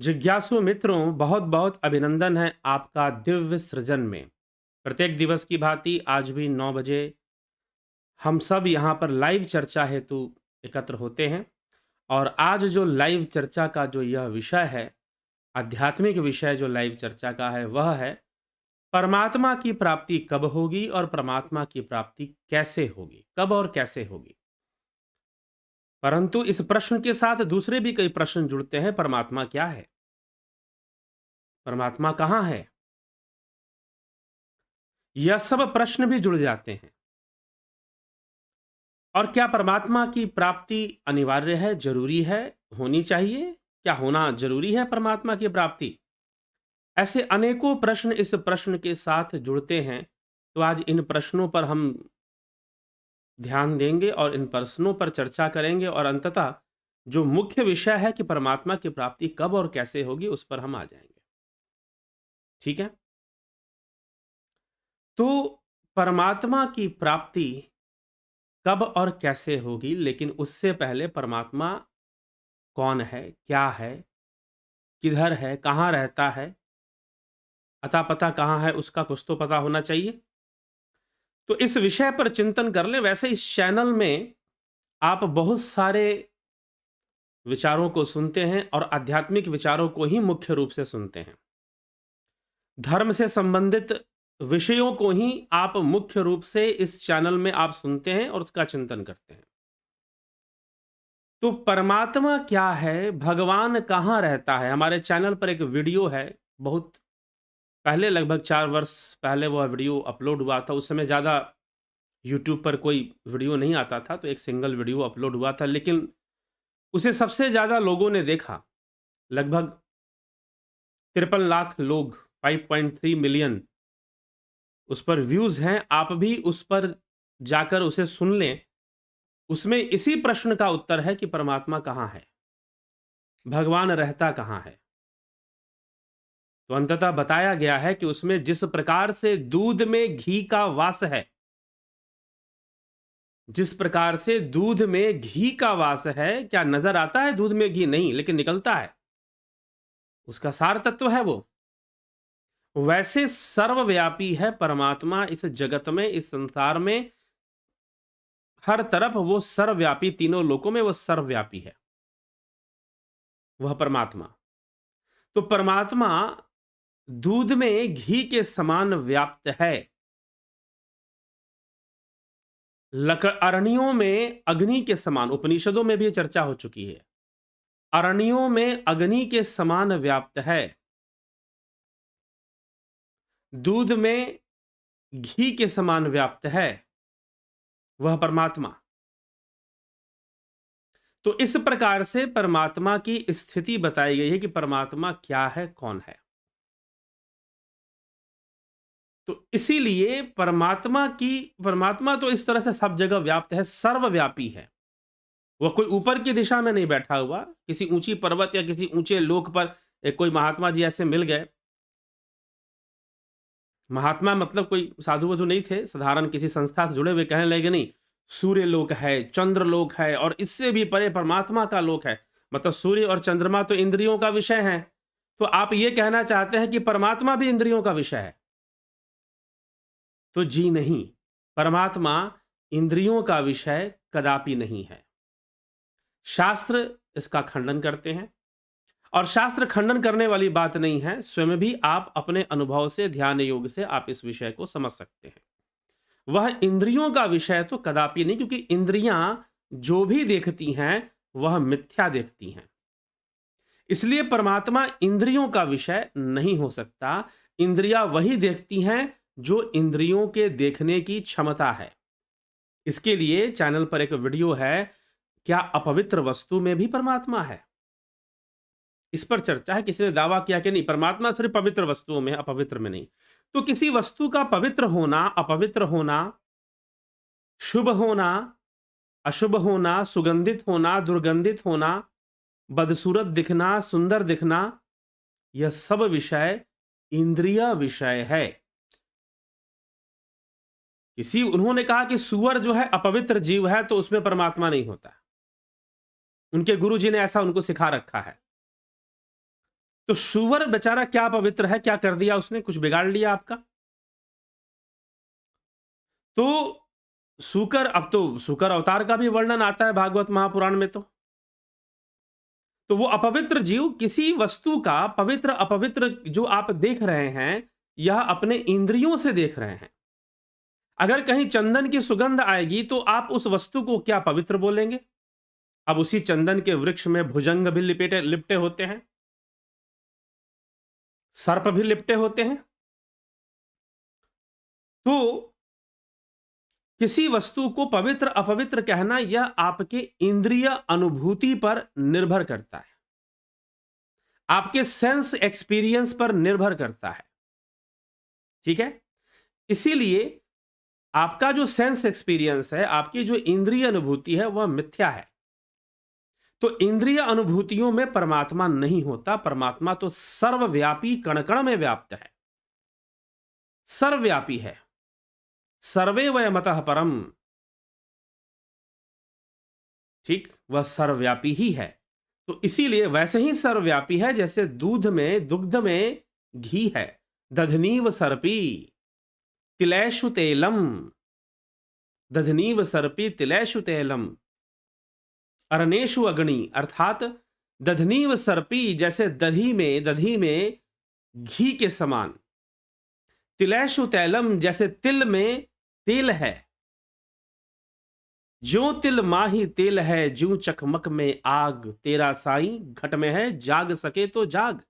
जिज्ञासु मित्रों, बहुत बहुत अभिनंदन है आपका दिव्य सृजन में। प्रत्येक दिवस की भांति आज भी 9 बजे हम सब यहाँ पर लाइव चर्चा हेतु एकत्र होते हैं। और आज जो लाइव चर्चा का जो यह विषय है, आध्यात्मिक विषय जो लाइव चर्चा का है, वह है परमात्मा की प्राप्ति कब होगी और परमात्मा की प्राप्ति कैसे होगी, कब और कैसे होगी। परंतु इस प्रश्न के साथ दूसरे भी कई प्रश्न जुड़ते हैं। परमात्मा क्या है? परमात्मा कहाँ है? यह सब प्रश्न भी जुड़ जाते हैं। और क्या परमात्मा की प्राप्ति अनिवार्य है, जरूरी है, होनी चाहिए? क्या होना जरूरी है परमात्मा की प्राप्ति? ऐसे अनेकों प्रश्न इस प्रश्न के साथ जुड़ते हैं। तो आज इन प्रश्नों पर हम ध्यान देंगे और इन प्रश्नों पर चर्चा करेंगे और अंततः जो मुख्य विषय है कि परमात्मा की प्राप्ति कब और कैसे होगी, उस पर हम आ जाएंगे। ठीक है? तो परमात्मा की प्राप्ति कब और कैसे होगी, लेकिन उससे पहले परमात्मा कौन है, क्या है, किधर है, कहाँ रहता है, अता पता कहाँ है, उसका कुछ तो पता होना चाहिए। तो इस विषय पर चिंतन कर लें। वैसे इस चैनल में आप बहुत सारे विचारों को सुनते हैं और आध्यात्मिक विचारों को ही मुख्य रूप से सुनते हैं। धर्म से संबंधित विषयों को ही आप मुख्य रूप से इस चैनल में आप सुनते हैं और उसका चिंतन करते हैं। तो परमात्मा क्या है, भगवान कहाँ रहता है? हमारे चैनल पर एक वीडियो है, बहुत पहले, लगभग 4 वर्ष पहले वह वीडियो अपलोड हुआ था। उस समय ज़्यादा यूट्यूब पर कोई वीडियो नहीं आता था, तो एक सिंगल वीडियो अपलोड हुआ था, लेकिन उसे सबसे ज़्यादा लोगों ने देखा। लगभग 53 लाख लोग, 5.3 मिलियन उस पर व्यूज़ हैं। आप भी उस पर जाकर उसे सुन लें। उसमें इसी प्रश्न का उत्तर है कि परमात्मा कहाँ है, भगवान रहता कहाँ है। तो अंततः बताया गया है कि उसमें जिस प्रकार से दूध में घी का वास है, जिस प्रकार से दूध में घी का वास है, क्या नजर आता है दूध में घी? नहीं, लेकिन निकलता है, उसका सार तत्व है वो। वैसे सर्वव्यापी है परमात्मा इस जगत में, इस संसार में, हर तरफ वो सर्वव्यापी, तीनों लोकों में वो सर्वव्यापी है, वह परमात्मा। तो परमात्मा दूध में घी के समान व्याप्त है। अरण्यों में अग्नि के समान, उपनिषदों में भी ये चर्चा हो चुकी है, अरण्यों में अग्नि के समान व्याप्त है। दूध में घी के समान व्याप्त है वह परमात्मा। तो इस प्रकार से परमात्मा की स्थिति बताई गई है कि परमात्मा क्या है, कौन है। तो इसीलिए परमात्मा तो इस तरह से सब जगह व्याप्त है, सर्वव्यापी है। वह कोई ऊपर की दिशा में नहीं बैठा हुआ, किसी ऊंची पर्वत या किसी ऊंचे लोक पर एक कोई महात्मा जी ऐसे मिल गए। महात्मा मतलब कोई साधु वधु नहीं थे, साधारण किसी संस्था से जुड़े हुए, कहने लगे नहीं, सूर्य लोक है, चंद्र लोक है और इससे भी परे परमात्मा का लोक है। मतलब सूर्य और चंद्रमा तो इंद्रियों का विषय है। तो आप ये कहना चाहते हैं कि परमात्मा भी इंद्रियों का विषय है? तो जी नहीं, परमात्मा इंद्रियों का विषय कदापि नहीं है। शास्त्र इसका खंडन करते हैं और शास्त्र खंडन करने वाली बात नहीं है। स्वयं भी आप अपने अनुभव से, ध्यान योग से आप इस विषय को समझ सकते हैं। वह इंद्रियों का विषय तो कदापि नहीं, क्योंकि इंद्रियां जो भी देखती हैं वह मिथ्या देखती हैं। इसलिए परमात्मा इंद्रियों का विषय नहीं हो सकता। इंद्रियां वही देखती हैं जो इंद्रियों के देखने की क्षमता है। इसके लिए चैनल पर एक वीडियो है, क्या अपवित्र वस्तु में भी परमात्मा है? इस पर चर्चा है। किसी ने दावा किया कि नहीं, परमात्मा सिर्फ पवित्र वस्तुओं में है, अपवित्र में नहीं। तो किसी वस्तु का पवित्र होना, अपवित्र होना, शुभ होना, अशुभ होना, सुगंधित होना, दुर्गंधित होना, बदसूरत दिखना, सुंदर दिखना, यह सब विषय इंद्रिय विषय है। उन्होंने कहा कि सुअर जो है अपवित्र जीव है, तो उसमें परमात्मा नहीं होता। उनके गुरुजी ने ऐसा उनको सिखा रखा है। तो सूअर बेचारा क्या पवित्र है, क्या कर दिया उसने, कुछ बिगाड़ लिया आपका? तो सूकर, अब तो सूकर अवतार का भी वर्णन आता है भागवत महापुराण में। तो वो अपवित्र जीव किसी वस्तु का पवित्र अपवित्र जो आप देख रहे हैं, यह अपने इंद्रियों से देख रहे हैं। अगर कहीं चंदन की सुगंध आएगी तो आप उस वस्तु को क्या पवित्र बोलेंगे? अब उसी चंदन के वृक्ष में भुजंग भी लिपटे होते हैं, सर्प भी लिपटे होते हैं। तो किसी वस्तु को पवित्र अपवित्र कहना यह आपके इंद्रिय अनुभूति पर निर्भर करता है, आपके सेंस एक्सपीरियंस पर निर्भर करता है। ठीक है, इसीलिए आपका जो सेंस एक्सपीरियंस है, आपकी जो इंद्रिय अनुभूति है, वह मिथ्या है। तो इंद्रिय अनुभूतियों में परमात्मा नहीं होता। परमात्मा तो सर्वव्यापी, कण कण में व्याप्त है, सर्वव्यापी है। सर्वे वयमतः परम, ठीक, वह सर्वव्यापी ही है। तो इसीलिए वैसे ही सर्वव्यापी है जैसे दूध में, दुग्ध में घी है। दधनीव सर्पी तिलैषु तेलम, दधनीव सर्पी तिलैषु तेलम अरनेषु अग्नि, अर्थात दधनीव सर्पी जैसे दधी में घी के समान, तिलैषु तैलम जैसे तिल में तेल है। ज्यों तिल माही तेल है, ज्यों चकमक में आग, तेरा साईं घट में है, जाग सके तो जाग।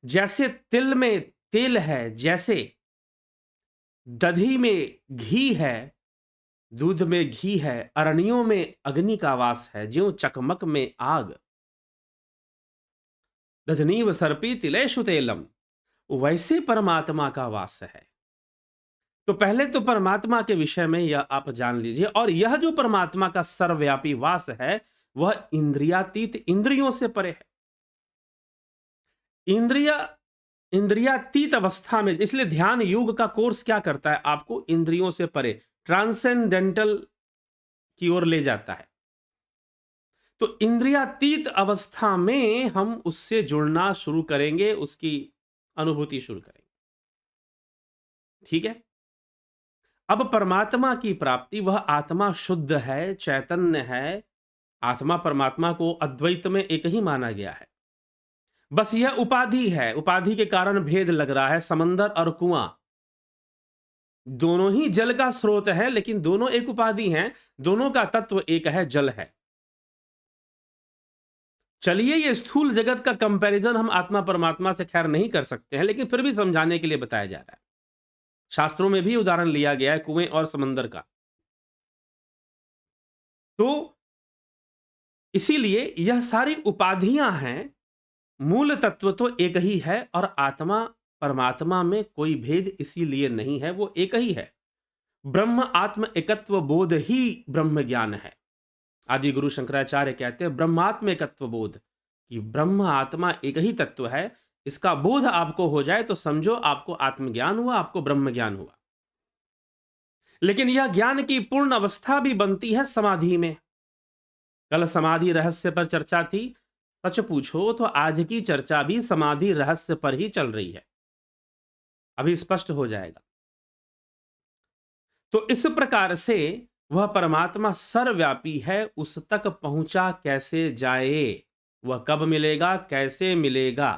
जैसे तिल में तेल है, जैसे दधी में घी है, दूध में घी है, अरण्यों में अग्नि का वास है, ज्यों चकमक में आग। दधनीव सर्पी तिलेषु तेलम, वैसे परमात्मा का वास है। तो पहले तो परमात्मा के विषय में यह आप जान लीजिए। और यह जो परमात्मा का सर्वव्यापी वास है, वह इंद्रियातीत, इंद्रियों से परे है। इंद्रियातीत अवस्था में, इसलिए ध्यान योग का कोर्स क्या करता है, आपको इंद्रियों से परे, ट्रांसेंडेंटल की ओर ले जाता है। तो इंद्रियातीत अवस्था में हम उससे जुड़ना शुरू करेंगे, उसकी अनुभूति शुरू करेंगे। ठीक है, अब परमात्मा की प्राप्ति, वह आत्मा शुद्ध है, चैतन्य है। आत्मा परमात्मा को अद्वैत में एक ही माना गया है। बस यह उपाधि है, उपाधि के कारण भेद लग रहा है। समंदर और कुआं दोनों ही जल का स्रोत है, लेकिन दोनों एक उपाधि हैं, दोनों का तत्व एक है, जल है। चलिए, ये स्थूल जगत का कंपैरिजन हम आत्मा परमात्मा से खैर नहीं कर सकते हैं, लेकिन फिर भी समझाने के लिए बताया जा रहा है। शास्त्रों में भी उदाहरण लिया गया है कुएं और समंदर का। तो इसीलिए यह सारी उपाधियां हैं, मूल तत्व तो एक ही है। और आत्मा परमात्मा में कोई भेद इसीलिए नहीं है, वो एक ही है। ब्रह्म आत्म एकत्व बोध ही ब्रह्म ज्ञान है। आदि गुरु शंकराचार्य कहते हैं ब्रह्मात्म एकत्व बोध, कि ब्रह्म आत्मा एक ही तत्व है। इसका बोध आपको हो जाए तो समझो आपको आत्मज्ञान हुआ, आपको ब्रह्म ज्ञान हुआ। लेकिन यह ज्ञान की पूर्ण अवस्था भी बनती है समाधि में। कल समाधि रहस्य पर चर्चा थी। सच पूछो तो आज की चर्चा भी समाधि रहस्य पर ही चल रही है, अभी स्पष्ट हो जाएगा। तो इस प्रकार से वह परमात्मा सर्वव्यापी है, उस तक पहुंचा कैसे जाए, वह कब मिलेगा, कैसे मिलेगा,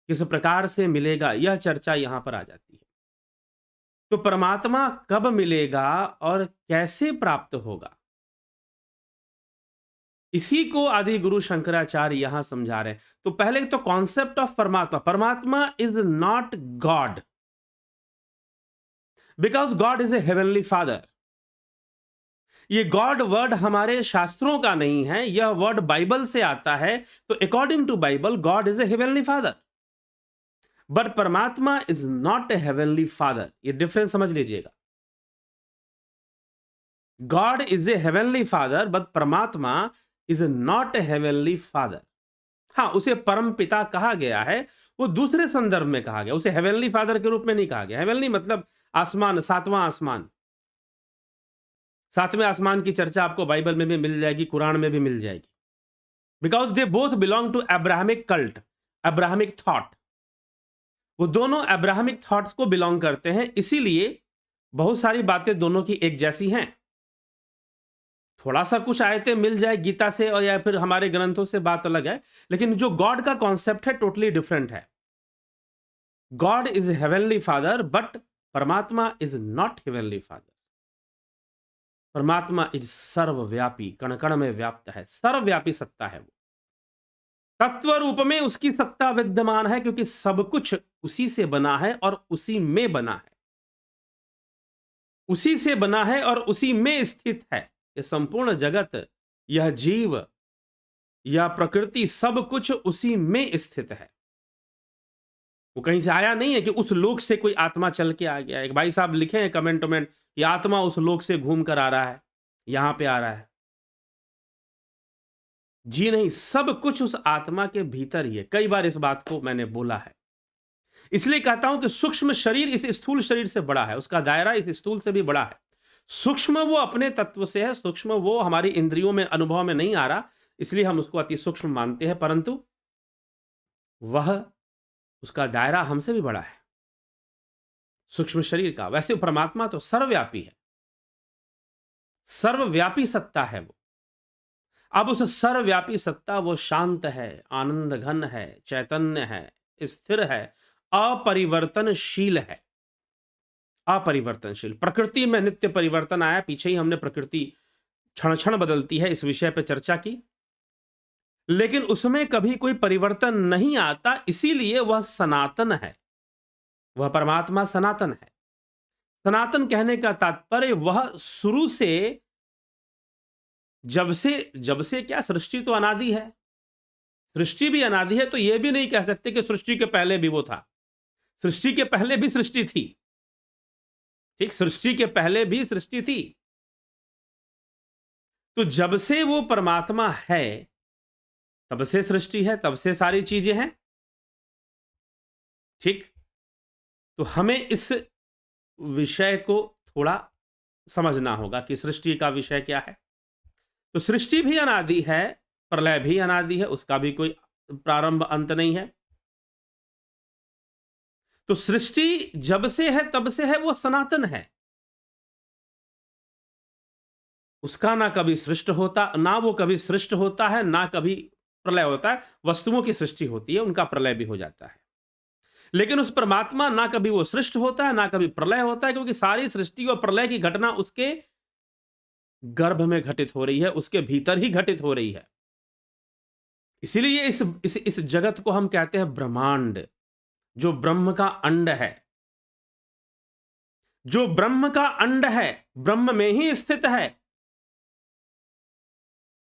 किस प्रकार से मिलेगा, यह चर्चा यहां पर आ जाती है। तो परमात्मा कब मिलेगा और कैसे प्राप्त होगा, इसी को आदि गुरु शंकराचार्य यहां समझा रहे हैं। तो पहले तो कॉन्सेप्ट ऑफ परमात्मा, परमात्मा is not God, because God is a heavenly father. ये गॉड वर्ड हमारे शास्त्रों का नहीं है, यह वर्ड बाइबल से आता है। तो according to Bible God is a heavenly father, but परमात्मा is not a heavenly father. ये डिफरेंस समझ लीजिएगा। God is a heavenly father, but परमात्मा is not a heavenly father. हाँ, उसे परम पिता कहा गया है, वो दूसरे संदर्भ में कहा गया, उसे हेवनली फादर के रूप में नहीं कहा गया। हेवनली मतलब आसमान, सातवां आसमान। सातवें आसमान की चर्चा आपको बाइबल में भी मिल जाएगी, कुरान में भी मिल जाएगी। Because they both belong to Abrahamic cult, Abrahamic thought. वो दोनों अब्राहमिक थॉट्स को बिलोंग करते हैं, इसीलिए बहुत सारी बातें दोनों की एक जैसी हैं। थोड़ा सा कुछ आयतें मिल जाए गीता से और या फिर हमारे ग्रंथों से, बात अलग है, लेकिन जो गॉड का कॉन्सेप्ट है टोटली डिफरेंट है। God is heavenly father, but परमात्मा इज नॉट हेवनली फादर। परमात्मा इज सर्वव्यापी, कण कण में व्याप्त है, सर्वव्यापी सत्ता है वो। तत्व रूप में उसकी सत्ता विद्यमान है, क्योंकि सब कुछ उसी से बना है और उसी में बना है, उसी से बना है और उसी में स्थित है। ये संपूर्ण जगत, यह जीव, यह प्रकृति, सब कुछ उसी में स्थित है। वो कहीं से आया नहीं है कि उस लोक से कोई आत्मा चल के आ गया। एक भाई साहब लिखे हैं कमेंट में कि आत्मा उस लोक से घूम कर आ रहा है, यहां पे आ रहा है। जी नहीं, सब कुछ उस आत्मा के भीतर ही है। कई बार इस बात को मैंने बोला है। इसलिए कहता हूं कि सूक्ष्म शरीर इस स्थूल शरीर से बड़ा है, उसका दायरा इस स्थूल से भी बड़ा है। सूक्ष्म वो अपने तत्व से है, सूक्ष्म वो हमारी इंद्रियों में, अनुभव में नहीं आ रहा, इसलिए हम उसको अति सूक्ष्म मानते हैं, परंतु वह, उसका दायरा हमसे भी बड़ा है, सूक्ष्म शरीर का। वैसे परमात्मा तो सर्वव्यापी है, सर्वव्यापी सत्ता है वो। अब उस सर्वव्यापी सत्ता, वो शांत है, आनंद घन है, चैतन्य है, स्थिर है, अपरिवर्तनशील है। अपरिवर्तनशील। प्रकृति में नित्य परिवर्तन आया, पीछे ही हमने प्रकृति क्षण क्षण बदलती है इस विषय पर चर्चा की, लेकिन उसमें कभी कोई परिवर्तन नहीं आता, इसीलिए वह सनातन है। वह परमात्मा सनातन है। सनातन कहने का तात्पर्य वह शुरू से, जब से क्या, सृष्टि तो अनादि है, सृष्टि भी अनादि है, तो यह भी नहीं कह सकते कि सृष्टि के पहले भी वो था। सृष्टि के पहले भी सृष्टि थी, ठीक, सृष्टि के पहले भी सृष्टि थी। तो जब से वो परमात्मा है, तब से सृष्टि है, तब से सारी चीजें हैं, ठीक। तो हमें इस विषय को थोड़ा समझना होगा कि सृष्टि का विषय क्या है। तो सृष्टि भी अनादि है, प्रलय भी अनादि है, उसका भी कोई प्रारंभ अंत नहीं है। तो सृष्टि जब से है तब से है, वो सनातन है। उसका ना कभी सृष्ट होता, ना वो कभी सृष्ट होता है, ना कभी प्रलय होता है। वस्तुओं की सृष्टि होती है, उनका प्रलय भी हो जाता है, लेकिन उस परमात्मा ना कभी वो सृष्ट होता है, ना कभी प्रलय होता है, क्योंकि सारी सृष्टि और प्रलय की घटना उसके गर्भ में घटित हो रही है, उसके भीतर ही घटित हो रही है। इसीलिए इस जगत को हम कहते हैं ब्रह्मांड, जो ब्रह्म का अंड है। जो ब्रह्म का अंड है, ब्रह्म में ही स्थित है।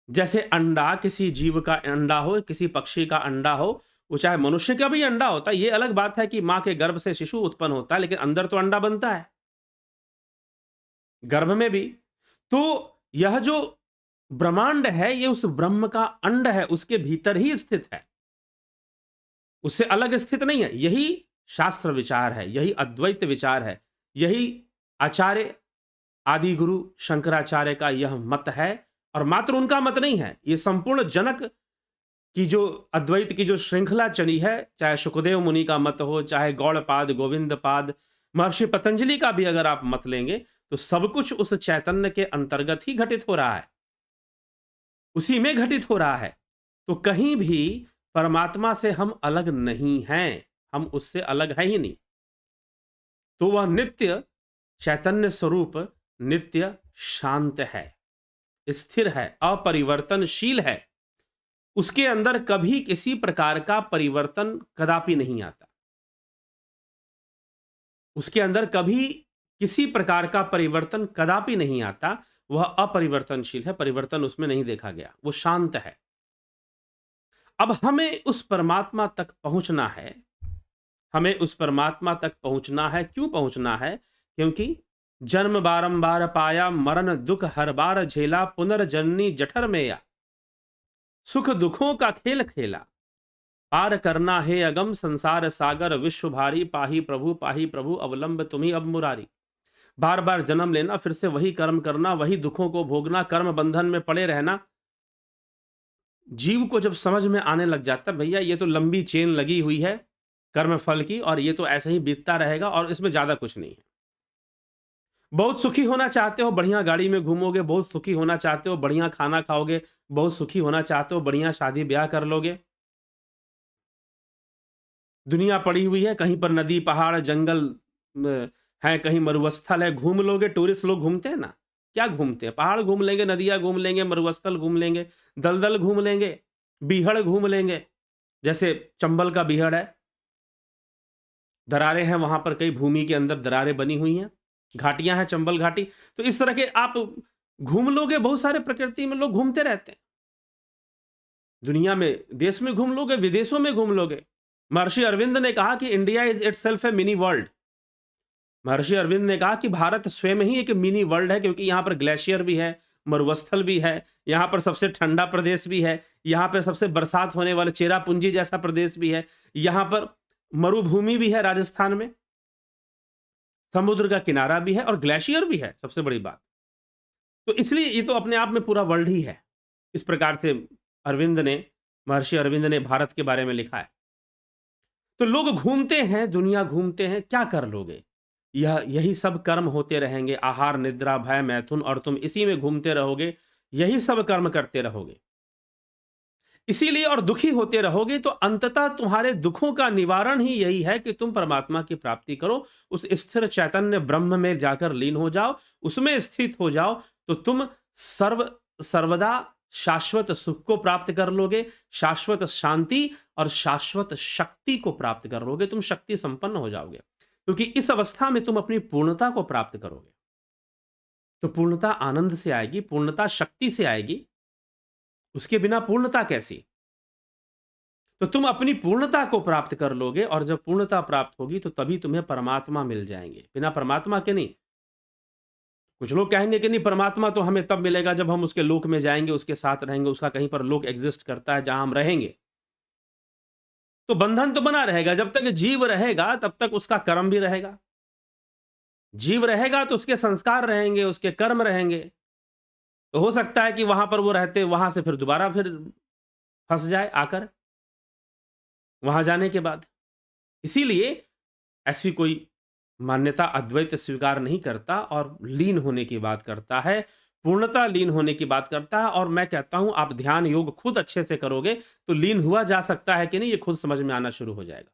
जैसे अंडा, किसी जीव का अंडा हो, किसी पक्षी का अंडा हो, वो चाहे मनुष्य का भी अंडा होता है। ये अलग बात है कि मां के गर्भ से शिशु उत्पन्न होता है, लेकिन अंदर तो अंडा बनता है, गर्भ में भी। तो यह जो ब्रह्मांड है, ये उस ब्रह्म का अंड है, उसके भीतर ही स्थित है, उससे अलग स्थित नहीं है। यही शास्त्र विचार है, यही अद्वैत विचार है, यही आचार्य आदि गुरु शंकराचार्य का यह मत है। और मात्र उनका मत नहीं है, ये संपूर्ण जनक की जो अद्वैत की जो श्रृंखला चली है, चाहे सुखदेव मुनि का मत हो, चाहे गौड़पाद, गोविंद पाद, महर्षि पतंजलि का भी अगर आप मत लेंगे, तो सब कुछ उस चैतन्य के अंतर्गत ही घटित हो रहा है, उसी में घटित हो रहा है। तो कहीं भी परमात्मा से हम अलग नहीं हैं, हम उससे अलग है ही नहीं। तो वह नित्य चैतन्य स्वरूप, नित्य शांत है, स्थिर है, अपरिवर्तनशील है। उसके अंदर कभी किसी प्रकार का परिवर्तन कदापि नहीं आता। उसके अंदर कभी किसी प्रकार का परिवर्तन कदापि नहीं आता। वह अपरिवर्तनशील है, परिवर्तन उसमें नहीं देखा गया, वो शांत है। अब हमें उस परमात्मा तक पहुंचना है, हमें उस परमात्मा तक पहुंचना है। क्यों पहुंचना है? क्योंकि जन्म बारंबार पाया, मरण दुख हर बार झेला, पुनर्जन्नी जठर में या, सुख दुखों का खेल खेला, पार करना है अगम संसार सागर, विश्व भारी, पाही प्रभु अवलंब तुम्ही अब मुरारी। बार बार जन्म लेना, फिर से वही कर्म करना, वही दुखों को भोगना, कर्म बंधन में पड़े रहना, जीव को जब समझ में आने लग जाता है भैया ये तो लंबी चेन लगी हुई है कर्म फल की और ये तो ऐसे ही बीतता रहेगा और इसमें ज़्यादा कुछ नहीं है। बहुत सुखी होना चाहते हो, बढ़िया गाड़ी में घूमोगे, बहुत सुखी होना चाहते हो, बढ़िया खाना खाओगे, बहुत सुखी होना चाहते हो, बढ़िया शादी-ब्याह कर लोगे। दुनिया पड़ी हुई है, कहीं पर नदी, पहाड़, जंगल हैं, कहीं मरुस्थल है, घूम लोगे, टूरिस्ट लोग घूमते हैं ना, क्या घूमते हैं? पहाड़ घूम लेंगे, नदियाँ घूम लेंगे, मरुस्थल घूम लेंगे, दलदल घूम लेंगे, बीहड़ घूम लेंगे, जैसे चंबल का बीहड़ है, दरारें हैं वहाँ पर कई भूमि के अंदर दरारें बनी हुई हैं, घाटियाँ हैं, चंबल घाटी, तो इस तरह के आप घूम लोगे, बहुत सारे प्रकृति में लोग घूमते रहते हैं। दुनिया में, देश में घूम लोगे, विदेशों में घूम लोगे। महर्षि अरविंद ने कहा कि India is itself A mini world. महर्षि अरविंद ने कहा कि भारत स्वयं ही एक मिनी वर्ल्ड है क्योंकि यहाँ पर ग्लेशियर भी है, मरुस्थल भी है, यहाँ पर सबसे ठंडा प्रदेश भी है, यहाँ पे सबसे बरसात होने वाला चेरापूंजी जैसा प्रदेश भी है, यहाँ पर मरुभूमि भी है राजस्थान में, समुद्र का किनारा भी है और ग्लेशियर भी है, सबसे बड़ी बात। तो इसलिए ये तो अपने आप में पूरा वर्ल्ड ही है। इस प्रकार से अरविंद ने महर्षि अरविंद ने भारत के बारे में लिखा है। तो लोग घूमते हैं, दुनिया घूमते हैं, क्या कर लोगे? यही सब कर्म होते रहेंगे, आहार, निद्रा, भय, मैथुन और तुम इसी में घूमते रहोगे, यही सब कर्म करते रहोगे। इसीलिए और दुखी होते रहोगे तो अंततः तुम्हारे दुखों का निवारण ही यही है कि तुम परमात्मा की प्राप्ति करो, उस स्थिर चैतन्य ब्रह्म में जाकर लीन हो जाओ, उसमें स्थित हो जाओ, तो तुम सर्वदा शाश्वत सुख को प्राप्त कर लोगे, शाश्वत शांति और शाश्वत शक्ति को प्राप्त कर लोगे, तुम शक्ति संपन्न हो जाओगे। क्योंकि इस अवस्था में तुम अपनी पूर्णता को प्राप्त करोगे। तो पूर्णता आनंद से आएगी, पूर्णता शक्ति से आएगी, उसके बिना पूर्णता कैसी? तो तुम अपनी पूर्णता को प्राप्त कर लोगे और जब पूर्णता प्राप्त होगी तो तभी तुम्हें परमात्मा मिल जाएंगे, बिना परमात्मा के नहीं। कुछ लोग कहेंगे कि नहीं, परमात्मा तो हमें तब मिलेगा जब हम उसके लोक में जाएंगे, उसके साथ रहेंगे, उसका कहीं पर लोक एग्जिस्ट करता है जहां हम रहेंगे। तो बंधन तो बना रहेगा, जब तक जीव रहेगा तब तक उसका कर्म भी रहेगा। जीव रहेगा तो उसके संस्कार रहेंगे, उसके कर्म रहेंगे। तो हो सकता है कि वहां पर वो रहते, वहां से फिर दोबारा फिर फंस जाए आकर, वहां जाने के बाद। इसीलिए ऐसी कोई मान्यता अद्वैत स्वीकार नहीं करता और लीन होने की बात करता है, पूर्णता लीन होने की बात करता है। और मैं कहता हूं आप ध्यान योग खुद अच्छे से करोगे तो लीन हुआ जा सकता है कि नहीं, ये खुद समझ में आना शुरू हो जाएगा।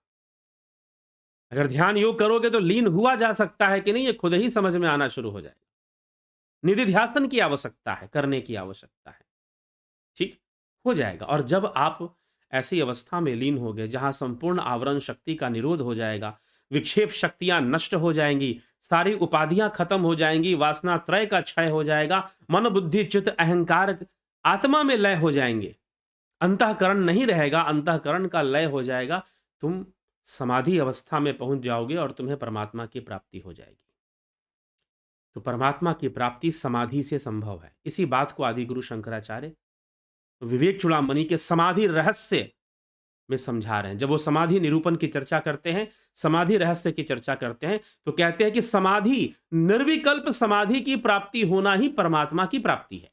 अगर ध्यान योग करोगे तो लीन हुआ जा सकता है कि नहीं, ये खुद ही समझ में आना शुरू हो जाएगा। निधिध्यासन की आवश्यकता है, करने की आवश्यकता है, ठीक हो जाएगा। और जब आप ऐसी अवस्था में लीन होगे जहां संपूर्ण आवरण शक्ति का निरोध हो जाएगा, विक्षेप शक्तियां नष्ट हो जाएंगी, सारी उपाधियां खत्म हो जाएंगी, वासना त्रय का क्षय हो जाएगा, मन बुद्धि चित्त अहंकार आत्मा में लय हो जाएंगे, अंतःकरण नहीं रहेगा, अंतःकरण का लय हो जाएगा, तुम समाधि अवस्था में पहुंच जाओगे और तुम्हें परमात्मा की प्राप्ति हो जाएगी। तो परमात्मा की प्राप्ति समाधि से संभव है। इसी बात को आदि गुरु शंकराचार्य विवेक चूड़ामणि के समाधि रहस्य में समझा रहे हैं। जब वो समाधि निरूपण की चर्चा करते हैं, समाधि रहस्य की चर्चा करते हैं, तो कहते हैं कि समाधि, निर्विकल्प समाधि की प्राप्ति होना ही परमात्मा की प्राप्ति है।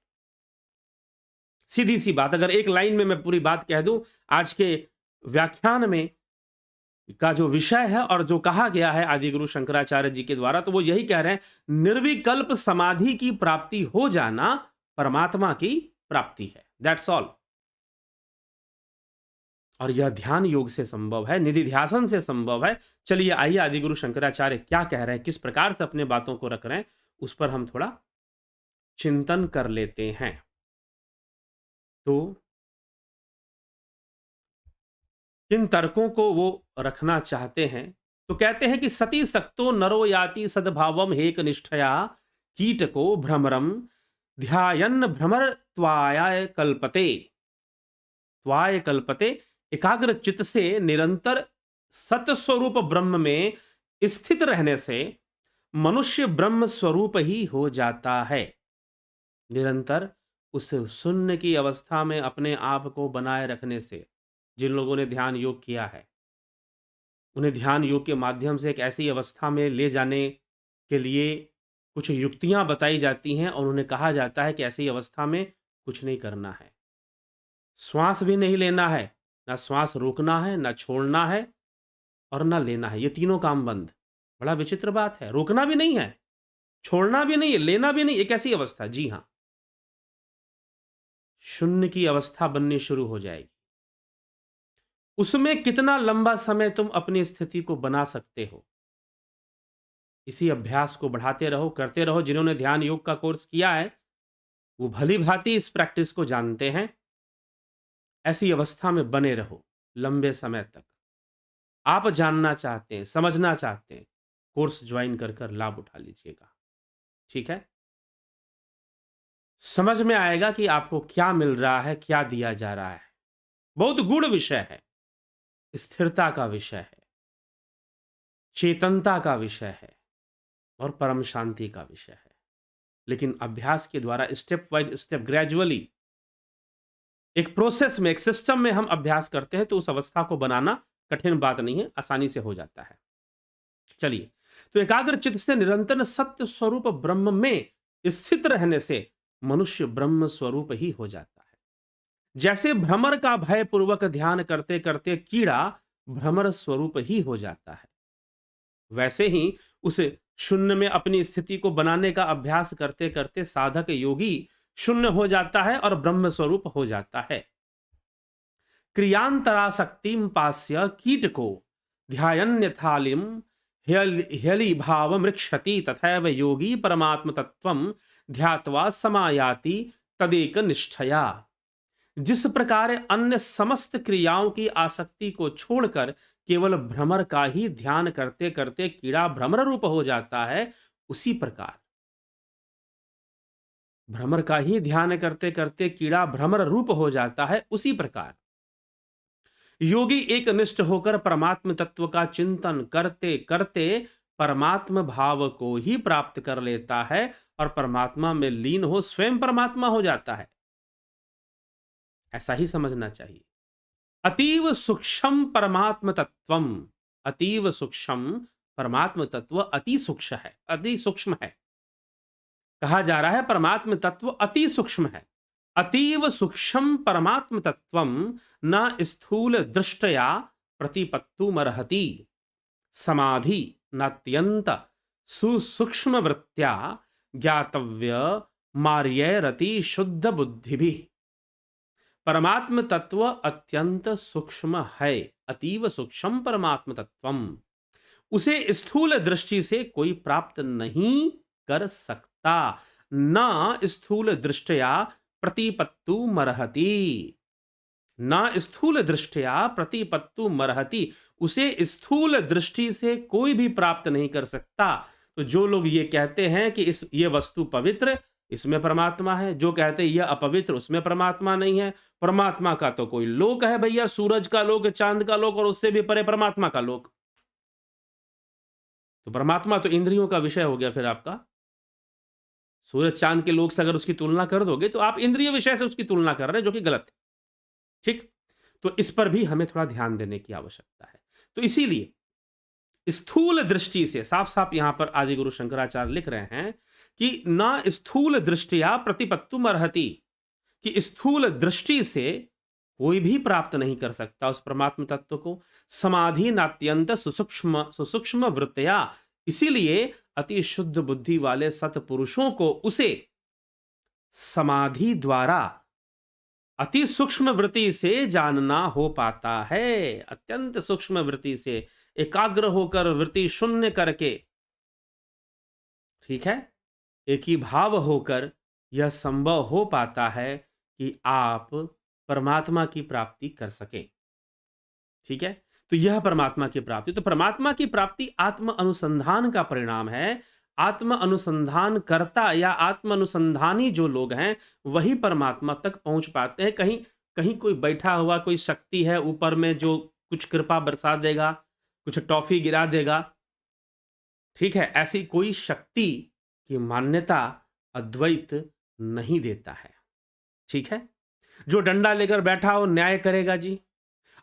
सीधी सी बात, अगर एक लाइन में मैं पूरी बात कह दूं, आज के व्याख्यान में का जो विषय है और जो कहा गया है आदि गुरु शंकराचार्य जी के द्वारा, तो वो यही कह रहे हैं, निर्विकल्प समाधि की प्राप्ति हो जाना परमात्मा की प्राप्ति है। That's all. और यह ध्यान योग से संभव है, निधिध्यासन से संभव है। चलिए आइए आदि गुरु शंकराचार्य क्या कह रहे हैं, किस प्रकार से अपने बातों को रख रहे हैं, उस पर हम थोड़ा चिंतन कर लेते हैं। तो किन तर्कों को वो रखना चाहते हैं, तो कहते हैं कि सती सक्तो नरो याति सद्भावम हेक निष्ठया कीट को भ्रमरम ध्यायन भ्रमर त्वाय कल्पते। त्वाय कल्पते, एकाग्र चित्त से निरंतर सतस्वरूप ब्रह्म में स्थित रहने से मनुष्य ब्रह्म स्वरूप ही हो जाता है। निरंतर उस शून्य की अवस्था में अपने आप को बनाए रखने से, जिन लोगों ने ध्यान योग किया है, उन्हें ध्यान योग के माध्यम से एक ऐसी अवस्था में ले जाने के लिए कुछ युक्तियां बताई जाती हैं और उन्हें कहा जाता है कि ऐसी अवस्था में कुछ नहीं करना है, श्वास भी नहीं लेना है, ना श्वास रोकना है, ना छोड़ना है और ना लेना है। ये तीनों काम बंद। बड़ा विचित्र बात है। रोकना भी नहीं है, छोड़ना भी नहीं है, लेना भी नहीं। एक ऐसी अवस्था, जी हाँ, शून्य की अवस्था बननी शुरू हो जाएगी। उसमें कितना लंबा समय तुम अपनी स्थिति को बना सकते हो, इसी अभ्यास को बढ़ाते रहो, करते रहो। जिन्होंने ध्यान योग का कोर्स किया है वो भली भांति इस प्रैक्टिस को जानते हैं। ऐसी अवस्था में बने रहो लंबे समय तक। आप जानना चाहते हैं, समझना चाहते हैं, कोर्स ज्वाइन कर कर लाभ उठा लीजिएगा। ठीक है, समझ में आएगा कि आपको क्या मिल रहा है, क्या दिया जा रहा है। बहुत गूढ़ विषय है, स्थिरता का विषय है, चेतनता का विषय है और परम शांति का विषय है। लेकिन अभ्यास के द्वारा स्टेप वाइज स्टेप, ग्रेजुअली, एक प्रोसेस में, एक सिस्टम में हम अभ्यास करते हैं तो उस अवस्था को बनाना कठिन बात नहीं है, आसानी से हो जाता है। चलिए, तो एकाग्र चित्त से निरंतर सत्य स्वरूप ब्रह्म में स्थित रहने से मनुष्य ब्रह्म स्वरूप ही हो जाता है। जैसे भ्रमर का भय पूर्वक ध्यान करते करते कीड़ा भ्रमर स्वरूप ही हो जाता है, वैसे ही उस शून्य में अपनी स्थिति को बनाने का अभ्यास करते करते साधक योगी शून्य हो जाता है और ब्रह्म स्वरूप हो जाता है। क्रियांतरासक्तिम पास्य कीट को ध्यायन्यथालिम ह्यली भाव मृक्षति तथैव योगी परमात्म तत्वम ध्यात्वा समायाति तदेक निष्ठया। जिस प्रकार अन्य समस्त क्रियाओं की आसक्ति को छोड़कर केवल भ्रमर का ही ध्यान करते करते कीड़ा भ्रमर रूप हो जाता है, उसी प्रकार भ्रमर का ही ध्यान करते करते कीड़ा भ्रमर रूप हो जाता है, उसी प्रकार योगी एक निष्ठ होकर परमात्म तत्व का चिंतन करते करते परमात्म भाव को ही प्राप्त कर लेता है और परमात्मा में लीन हो स्वयं परमात्मा हो जाता है। ऐसा ही समझना चाहिए। अतीव सूक्ष्म परमात्म तत्वम, अतीव सूक्ष्म परमात्म तत्व अति सूक्ष्म है, अति सूक्ष्म है। कहा जा रहा है परमात्म तत्व अति सूक्ष्म है। अतीव सूक्ष्म परमात्म तत्वम न स्थूल दृष्टया प्रतिपत्तुमर्हति समाधि नात्यंत सुसूक्ष्म वृत्त्या ज्ञातव्य मार्यरति शुद्ध बुद्धिभिः। परमात्म तत्व अत्यंत सूक्ष्म है, अतीव सूक्ष्म परमात्म तत्वम, उसे स्थूल दृष्टि से कोई प्राप्त नहीं कर सकता। न स्थूल दृष्टया प्रतिपत्तु मरहति, न स्थूल दृष्टया प्रतिपत्तु मरहति, उसे स्थूल दृष्टि से कोई भी प्राप्त नहीं कर सकता। तो जो लोग ये कहते हैं कि ये वस्तु पवित्र, इसमें परमात्मा है, जो कहते हैं यह अपवित्र, उसमें परमात्मा नहीं है, परमात्मा का तो कोई लोक है भैया, सूरज का लोक, चांद का लोक और उससे भी परे परमात्मा का लोक। तो परमात्मा तो इंद्रियों का विषय हो गया फिर आपका। सूरज चांद के लोक से अगर उसकी तुलना कर दोगे तो आप इंद्रिय विषय से उसकी तुलना कर रहे हैं, जो कि गलत है। ठीक, तो इस पर भी हमें थोड़ा ध्यान देने की आवश्यकता है। तो इसीलिए स्थूल दृष्टि से, साफ साफ यहां पर आदि गुरु शंकराचार्य लिख रहे हैं कि न स्थूल दृष्टिया प्रतिपत्तुम अर्हति, कि स्थूल दृष्टि से कोई भी प्राप्त नहीं कर सकता उस परमात्म तत्व को। समाधि नात्यंत सुसूक्ष्म वृत्तया, इसीलिए अति शुद्ध बुद्धि वाले सत्पुरुषों को उसे समाधि द्वारा अति सूक्ष्म वृत्ति से जानना हो पाता है। अत्यंत सूक्ष्म वृत्ति से एकाग्र होकर वृत्ति शून्य करके, ठीक है, एक ही भाव होकर यह संभव हो पाता है कि आप परमात्मा की प्राप्ति कर सकें। ठीक है, तो यह परमात्मा की प्राप्ति, तो परमात्मा की प्राप्ति आत्म अनुसंधान का परिणाम है। आत्म अनुसंधान करता या आत्म अनुसंधानी जो लोग हैं वही परमात्मा तक पहुंच पाते हैं। कहीं कहीं कोई बैठा हुआ कोई शक्ति है ऊपर में जो कुछ कृपा बरसा देगा, कुछ टॉफी गिरा देगा, ठीक है, ऐसी कोई शक्ति की मान्यता अद्वैत नहीं देता है। ठीक है, जो डंडा लेकर बैठा हो न्याय करेगा जी,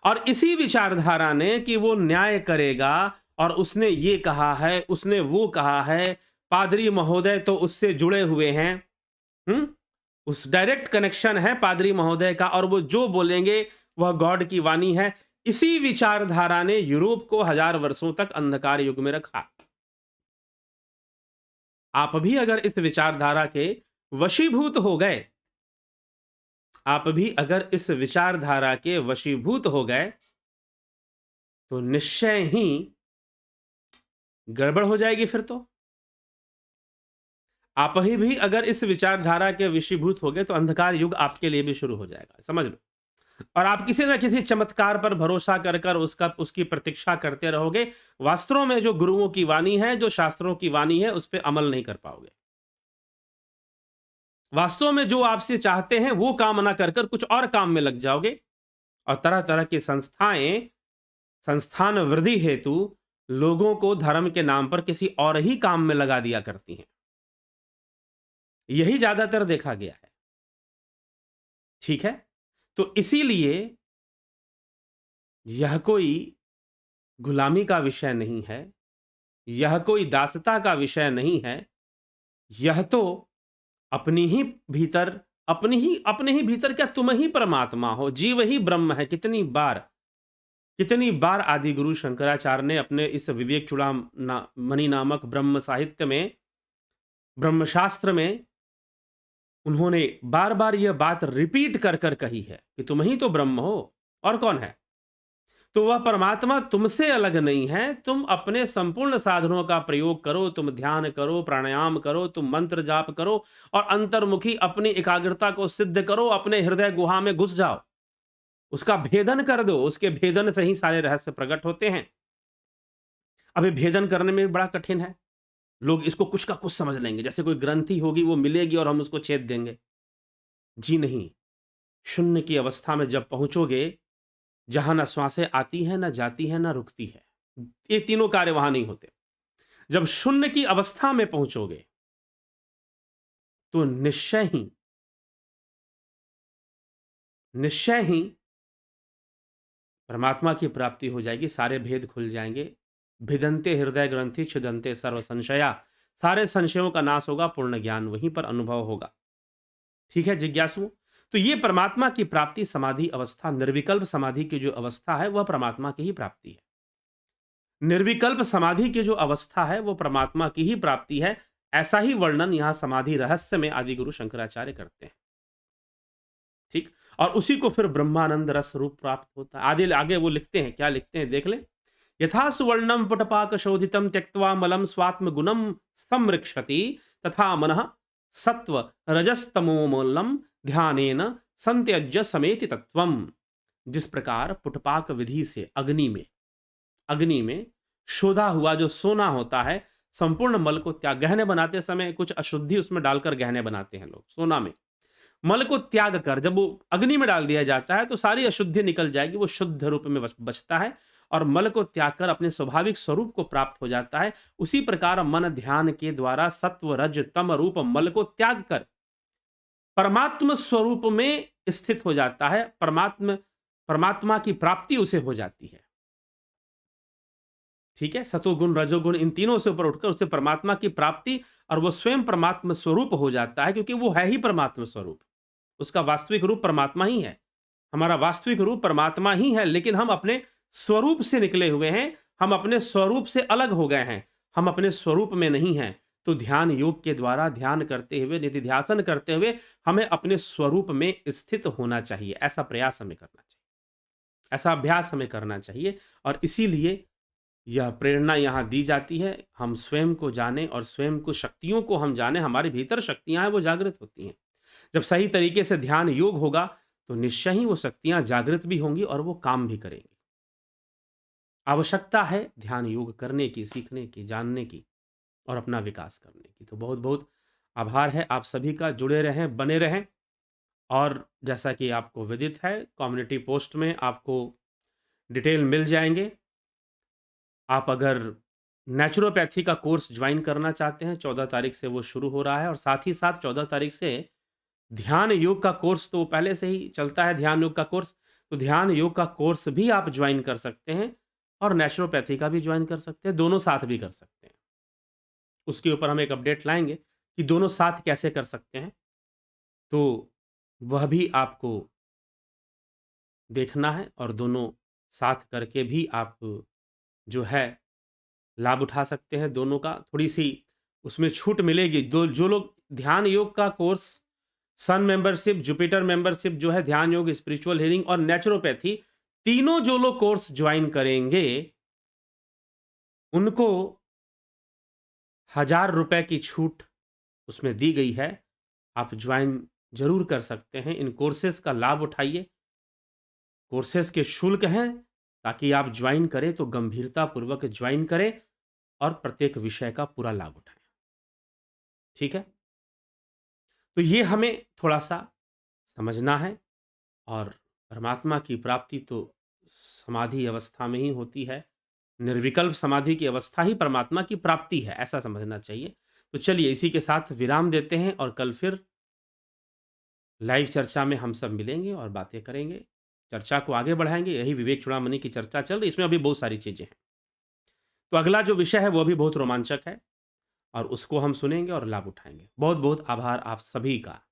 और इसी विचारधारा ने कि वो न्याय करेगा और उसने ये कहा है, उसने वो कहा है, पादरी महोदय तो उससे जुड़े हुए हैं, उस डायरेक्ट कनेक्शन है पादरी महोदय का, और वो जो बोलेंगे वह गॉड की वाणी है। इसी विचारधारा ने यूरोप को 1000 वर्षों तक अंधकार युग में रखा। आप भी अगर इस विचारधारा के वशीभूत हो गए, आप भी अगर इस विचारधारा के वशीभूत हो गए, तो निश्चय ही गड़बड़ हो जाएगी। फिर तो आप ही भी अगर इस विचारधारा के वशीभूत हो गए, तो अंधकार युग आपके लिए भी शुरू हो जाएगा, समझ लो। और आप किसी न किसी चमत्कार पर भरोसा कर कर उसकी प्रतीक्षा करते रहोगे। वास्तव में जो गुरुओं की वाणी है, जो शास्त्रों की वाणी है, उस पर अमल नहीं कर पाओगे। वास्तव में जो आपसे चाहते हैं वो काम ना कर कर कुछ और काम में लग जाओगे, और तरह तरह की संस्थान वृद्धि हेतु लोगों को धर्म के नाम पर किसी और ही काम में लगा दिया करती हैं। यही ज्यादातर देखा गया है। ठीक है, तो इसीलिए यह कोई गुलामी का विषय नहीं है, यह कोई दासता का विषय नहीं है। यह तो अपनी ही भीतर, अपने ही भीतर, क्या तुम ही परमात्मा हो, जीव ही ब्रह्म है। कितनी बार आदि गुरु शंकराचार्य ने अपने इस विवेक चूड़ामणि नामक ब्रह्म साहित्य में, ब्रह्मशास्त्र में, उन्होंने बार बार यह बात रिपीट कर कर कही है कि तुम ही तो ब्रह्म हो, और कौन है। तो वह परमात्मा तुमसे अलग नहीं है। तुम अपने संपूर्ण साधनों का प्रयोग करो, तुम ध्यान करो, प्राणायाम करो, तुम मंत्र जाप करो, और अंतर्मुखी अपनी एकाग्रता को सिद्ध करो, अपने हृदय गुहा में घुस जाओ, उसका भेदन कर दो। उसके भेदन से ही सारे रहस्य प्रकट होते हैं। अभी भेदन करने में बड़ा कठिन है। लोग इसको कुछ का कुछ समझ लेंगे, जैसे कोई ग्रंथि होगी वो मिलेगी और हम उसको छेद देंगे। जी नहीं, शून्य की अवस्था में जब पहुंचोगे, जहां ना श्वासें आती हैं, ना जाती हैं, ना रुकती है, ये तीनों कार्य वहां नहीं होते। जब शून्य की अवस्था में पहुंचोगे, तो निश्चय ही परमात्मा की प्राप्ति हो जाएगी। सारे भेद खुल जाएंगे। भिदंते हृदय ग्रंथि छिदंते सर्व संशया। सारे संशयों का नाश होगा, पूर्ण ज्ञान वहीं पर अनुभव होगा। ठीक है जिज्ञासुओं, तो ये परमात्मा की प्राप्ति समाधि अवस्था, निर्विकल्प समाधि की जो अवस्था है, वह परमात्मा की ही प्राप्ति है। निर्विकल्प समाधि की जो अवस्था है, वो परमात्मा की ही प्राप्ति है। ऐसा ही वर्णन यहां समाधि रहस्य में आदि गुरु शंकराचार्य करते हैं। ठीक, और उसी को फिर ब्रह्मानंद रस रूप प्राप्त होता है। आगे वो लिखते हैं, क्या लिखते हैं देख लें। यथा सुवर्णम पुटपाक शोधितम त्यक्त्वा मलम स्वात्म गुणम समृक्षति, तथा मनः सत्व रजस्तमोमूलम ध्यानेन संत्यज्य समेति तत्वम। जिस प्रकार पुटपाक विधि से अग्नि में शोधा हुआ जो सोना होता है, संपूर्ण मल को त्याग, गहने बनाते समय कुछ अशुद्धि उसमें डालकर गहने बनाते हैं लोग, सोना में मल को त्याग कर जब वो अग्नि में डाल दिया जाता है, तो सारी अशुद्धि निकल जाएगी, वो शुद्ध रूप में बचता है, और मल को त्याग कर अपने स्वाभाविक स्वरूप को प्राप्त हो जाता है। उसी प्रकार मन ध्यान के द्वारा सत्व रज तम रूप मल को त्याग कर परमात्म स्वरूप में स्थित हो जाता है। परमात्मा की प्राप्ति उसे हो जाती है। ठीक है, सतोगुण रजोगुण इन तीनों से ऊपर उठकर उसे परमात्मा की प्राप्ति, और वो स्वयं परमात्मा स्वरूप हो जाता है, क्योंकि वो है ही परमात्मा स्वरूप। उसका वास्तविक रूप परमात्मा ही है। हमारा वास्तविक रूप परमात्मा ही है, लेकिन हम अपने स्वरूप से निकले हुए हैं, हम अपने स्वरूप से अलग हो गए हैं, हम अपने स्वरूप में नहीं हैं। तो ध्यान योग के द्वारा ध्यान करते हुए, निधिध्यासन करते हुए हमें अपने स्वरूप में स्थित होना चाहिए। ऐसा प्रयास हमें करना चाहिए, ऐसा अभ्यास हमें करना चाहिए। और इसीलिए यह प्रेरणा यहाँ दी जाती है, हम स्वयं को जानें और स्वयं को, शक्तियों को हम जानें। हमारे भीतर शक्तियां हैं, वो जागृत होती हैं। जब सही तरीके से ध्यान योग होगा, तो निश्चय ही वो शक्तियां जागृत भी होंगी और वो काम भी करेंगी। आवश्यकता है ध्यान योग करने की, सीखने की, जानने की, और अपना विकास करने की। तो बहुत बहुत आभार है आप सभी का। जुड़े रहें, बने रहें। और जैसा कि आपको विदित है, कम्युनिटी पोस्ट में आपको डिटेल मिल जाएंगे। आप अगर नेचुरोपैथी का कोर्स ज्वाइन करना चाहते हैं, 14 तारीख से वो शुरू हो रहा है, और साथ ही साथ 14 तारीख से ध्यान योग का कोर्स तो पहले से ही चलता है, ध्यान योग का कोर्स। तो ध्यान योग का कोर्स भी आप ज्वाइन कर सकते हैं, और नेचुरोपैथी का भी ज्वाइन कर सकते हैं, दोनों साथ भी कर सकते हैं। उसके ऊपर हम एक अपडेट लाएंगे कि दोनों साथ कैसे कर सकते हैं। तो वह भी आपको देखना है और दोनों साथ करके भी आप जो है लाभ उठा सकते हैं दोनों का। थोड़ी-सी उसमें छूट मिलेगी। दो जो लोग ध्यान योग का कोर्स, सन मेंबरशिप, जुपिटर मेंबरशिप जो है, ध्यान योग, स्पिरिचुअल हीलिंग और नेचुरोपैथी, तीनों जो लोग कोर्स जॉइन करेंगे, उनको ₹1000 की छूट उसमें दी गई है। आप जॉइन ज़रूर कर सकते हैं। इन कोर्सेज़ का लाभ उठाइए। कोर्सेज़ के शुल्क हैं, ताकि आप जॉइन करें तो गंभीरतापूर्वक जॉइन करें और प्रत्येक विषय का पूरा लाभ उठाएँ। ठीक है? तो ये हमें थोड़ा-सा समझना है। और परमात्मा की प्राप्ति तो समाधि अवस्था में ही होती है। निर्विकल्प समाधि की अवस्था ही परमात्मा की प्राप्ति है, ऐसा समझना चाहिए। तो चलिए इसी के साथ विराम देते हैं और कल फिर लाइव चर्चा में हम सब मिलेंगे और बातें करेंगे। चर्चा को आगे बढ़ाएँगे। यही विवेक चूड़ामणि की चर्चा चल रही है, इसमें अभी बहुत सारी चीज़ें हैं। तो अगला जो विषय है वो भी बहुत रोमांचक है और उसको हम सुनेंगे और लाभ उठाएँगे। बहुत-बहुत आभार आप सभी का।